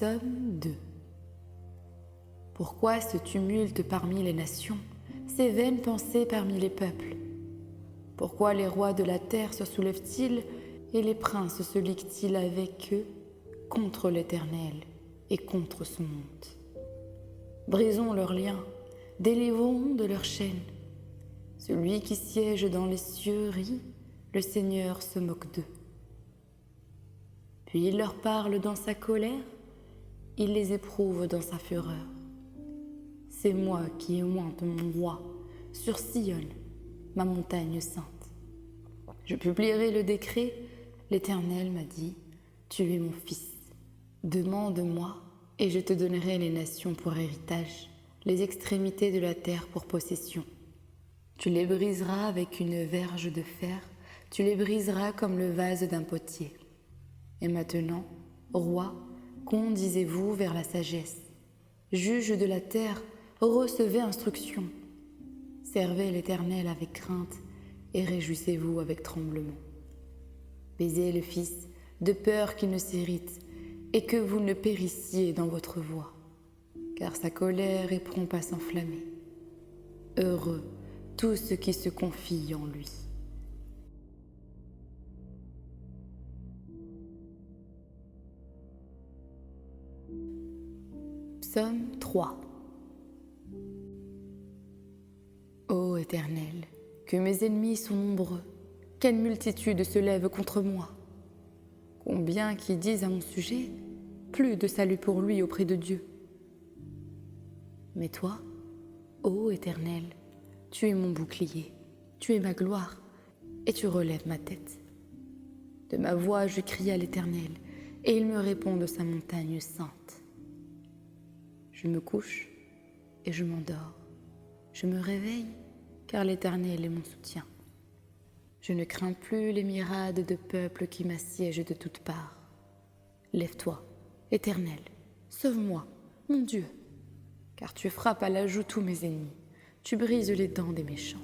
Psaume 2. Pourquoi ce tumulte parmi les nations, ces vaines pensées parmi les peuples? Pourquoi les rois de la terre se soulèvent-ils et les princes se liguent-ils avec eux contre l'Éternel et contre son honte? Brisons leurs liens, délivrons de leurs chaînes. Celui qui siège dans les cieux rit, le Seigneur se moque d'eux. Puis il leur parle dans sa colère, il les éprouve dans sa fureur. C'est moi qui ai oint mon roi sur Sion, ma montagne sainte. Je publierai le décret, l'Éternel m'a dit, tu es mon fils. Demande-moi, et je te donnerai les nations pour héritage, les extrémités de la terre pour possession. Tu les briseras avec une verge de fer, tu les briseras comme le vase d'un potier. Et maintenant, roi, conduisez-vous vers la sagesse. Juge de la terre, recevez instruction. Servez l'Éternel avec crainte et réjouissez-vous avec tremblement. Baisez le Fils, de peur qu'il ne s'irrite et que vous ne périssiez dans votre voie, car sa colère est prompte à s'enflammer. Heureux tous ceux qui se confient en lui. Psaume 3. Ô Éternel, que mes ennemis sont nombreux, quelle multitude se lève contre moi. Combien qui disent à mon sujet, plus de salut pour lui auprès de Dieu. Mais toi, ô Éternel, tu es mon bouclier, tu es ma gloire, et tu relèves ma tête. De ma voix je crie à l'Éternel, et il me répond de sa montagne sainte. Je me couche et je m'endors. Je me réveille, car l'Éternel est mon soutien. Je ne crains plus les myriades de peuples qui m'assiègent de toutes parts. Lève-toi, Éternel, sauve-moi, mon Dieu, car tu frappes à la joue tous mes ennemis, tu brises les dents des méchants.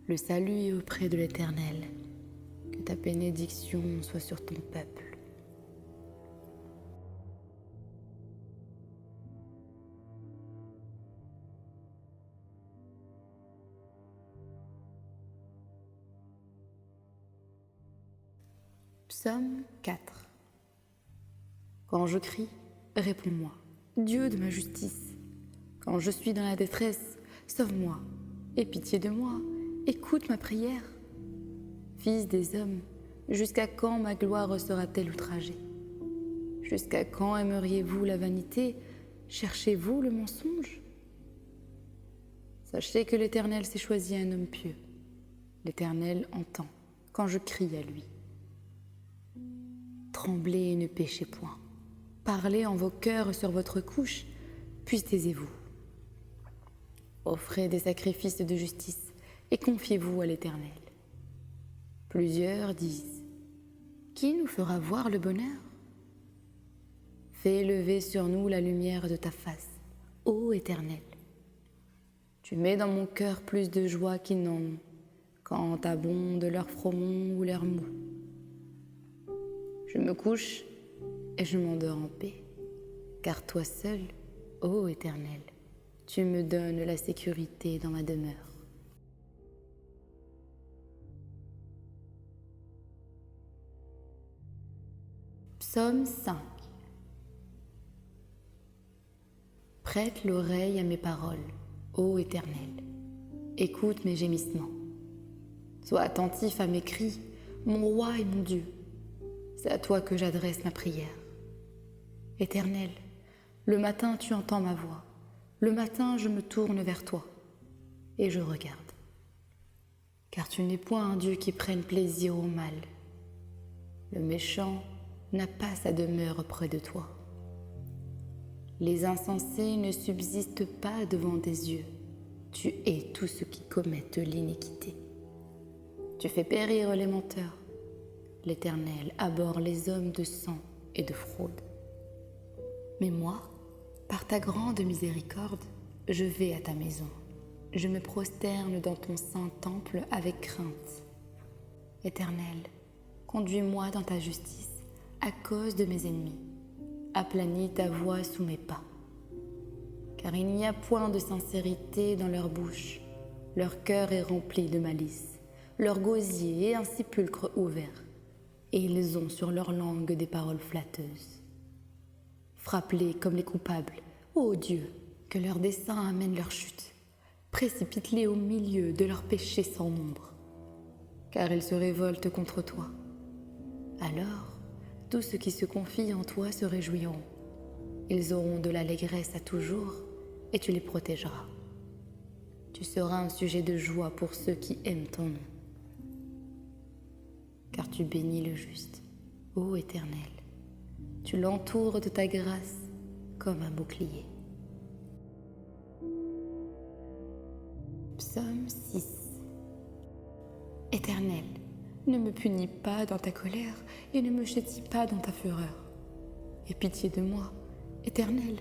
Le salut est auprès de l'Éternel, que ta bénédiction soit sur ton peuple. Psaume 4. Quand je crie, réponds-moi, Dieu de ma justice. Quand je suis dans la détresse, sauve-moi, aie pitié de moi, écoute ma prière. Fils des hommes, jusqu'à quand ma gloire sera-t-elle outragée? Jusqu'à quand aimeriez-vous la vanité? Cherchez-vous le mensonge? Sachez que l'Éternel s'est choisi un homme pieux. L'Éternel entend quand je crie à lui. Tremblez et ne péchez point. Parlez en vos cœurs sur votre couche, puis taisez-vous. Offrez des sacrifices de justice et confiez-vous à l'Éternel. Plusieurs disent, qui nous fera voir le bonheur? Fais lever sur nous la lumière de ta face, ô Éternel. Tu mets dans mon cœur plus de joie qu'ils n'en ont, quand abondent leurs froment ou leurs mou. Je me couche et je m'endors en paix, car toi seul, ô Éternel, tu me donnes la sécurité dans ma demeure. Psaume 5. Prête l'oreille à mes paroles, ô Éternel, écoute mes gémissements. Sois attentif à mes cris, mon roi et mon Dieu. C'est à toi que j'adresse ma prière. Éternel, le matin tu entends ma voix. Le matin je me tourne vers toi et je regarde. Car tu n'es point un Dieu qui prenne plaisir au mal. Le méchant n'a pas sa demeure près de toi. Les insensés ne subsistent pas devant tes yeux. Tu hais tous ceux qui commettent l'iniquité. Tu fais périr les menteurs. L'Éternel abhorre les hommes de sang et de fraude. Mais moi, par ta grande miséricorde, je vais à ta maison. Je me prosterne dans ton saint temple avec crainte. Éternel, conduis-moi dans ta justice à cause de mes ennemis. aplanis ta voix sous mes pas. Car il n'y a point de sincérité dans leur bouche, leur cœur est rempli de malice, leur gosier est un sépulcre ouvert, et ils ont sur leur langue des paroles flatteuses. Frappe-les comme les coupables, ô Dieu, que leur dessein amène leur chute. Précipite-les au milieu de leurs péchés sans nombre, car ils se révoltent contre toi. Alors, tous ceux qui se confient en toi se réjouiront. Ils auront de l'allégresse à toujours, et tu les protégeras. Tu seras un sujet de joie pour ceux qui aiment ton nom. Car tu bénis le juste, ô Éternel. Tu l'entoures de ta grâce comme un bouclier. Psaume 6. Éternel, ne me punis pas dans ta colère et ne me châtie pas dans ta fureur. Aie pitié de moi, Éternel,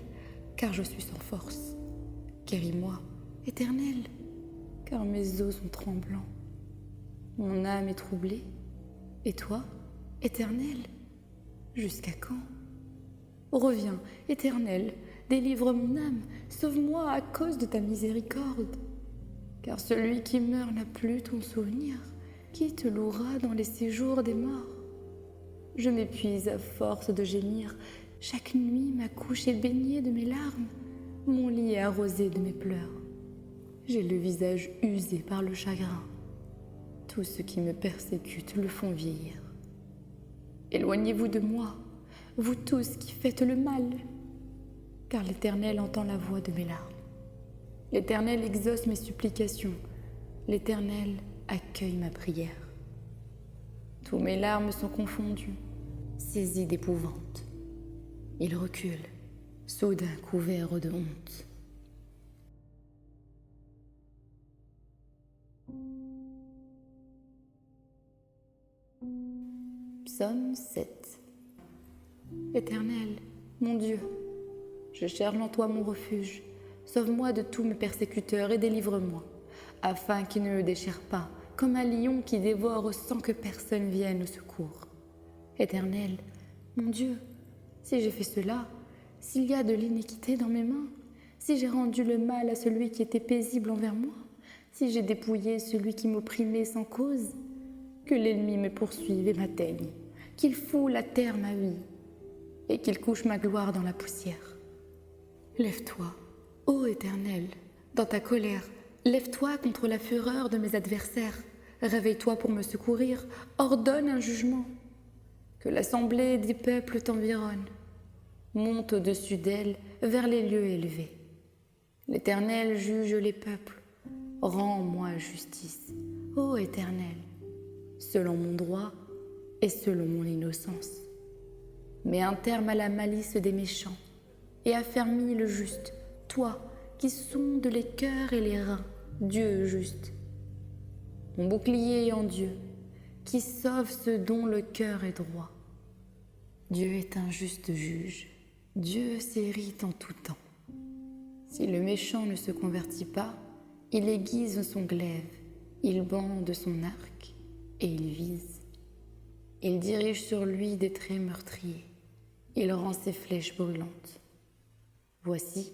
car je suis sans force. Guéris-moi, Éternel, car mes os sont tremblants. Mon âme est troublée. Et toi, Éternel, jusqu'à quand? Reviens, Éternel, délivre mon âme, sauve-moi à cause de ta miséricorde. Car celui qui meurt n'a plus ton souvenir. Qui te louera dans les séjours des morts? Je m'épuise à force de gémir. Chaque nuit, ma couche est baignée de mes larmes. Mon lit est arrosé de mes pleurs. J'ai le visage usé par le chagrin. Tous ceux qui me persécutent le font vieillir. Éloignez-vous de moi, vous tous qui faites le mal, car l'Éternel entend la voix de mes larmes. L'Éternel exauce mes supplications. L'Éternel accueille ma prière. Tous mes larmes sont confondues, saisies d'épouvante. Ils reculent, soudain couverts de honte. Psaume 7. Éternel, mon Dieu, je cherche en toi mon refuge. Sauve-moi de tous mes persécuteurs et délivre-moi, afin qu'ils ne me déchirent pas, comme un lion qui dévore sans que personne vienne au secours. Éternel, mon Dieu, si j'ai fait cela, s'il y a de l'iniquité dans mes mains, si j'ai rendu le mal à celui qui était paisible envers moi, si j'ai dépouillé celui qui m'opprimait sans cause, que l'ennemi me poursuive et m'atteigne, qu'il foule à terre ma vie, et qu'il couche ma gloire dans la poussière. Lève-toi, ô Éternel, dans ta colère, lève-toi contre la fureur de mes adversaires, réveille-toi pour me secourir, ordonne un jugement. Que l'assemblée des peuples t'environne, monte au-dessus d'elle vers les lieux élevés. L'Éternel juge les peuples, rends-moi justice, ô Éternel, selon mon droit et selon mon innocence. Mets un terme à la malice des méchants et affermis le juste, toi qui sondes les cœurs et les reins, Dieu juste. Mon bouclier est en Dieu, qui sauve ceux dont le cœur est droit. Dieu est un juste juge, Dieu s'hérite en tout temps. Si le méchant ne se convertit pas, il aiguise son glaive, il bande son arc et il vise. Il dirige sur lui des traits meurtriers, il rend ses flèches brûlantes. Voici,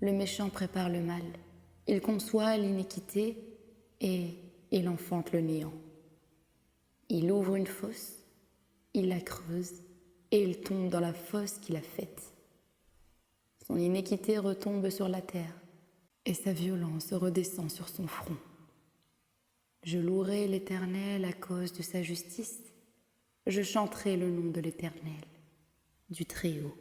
le méchant prépare le mal, il conçoit l'iniquité et il enfante le néant. Il ouvre une fosse, il la creuse et il tombe dans la fosse qu'il a faite. Son iniquité retombe sur la terre et sa violence redescend sur son front. Je louerai l'Éternel à cause de sa justice, je chanterai le nom de l'Éternel, du Très-Haut.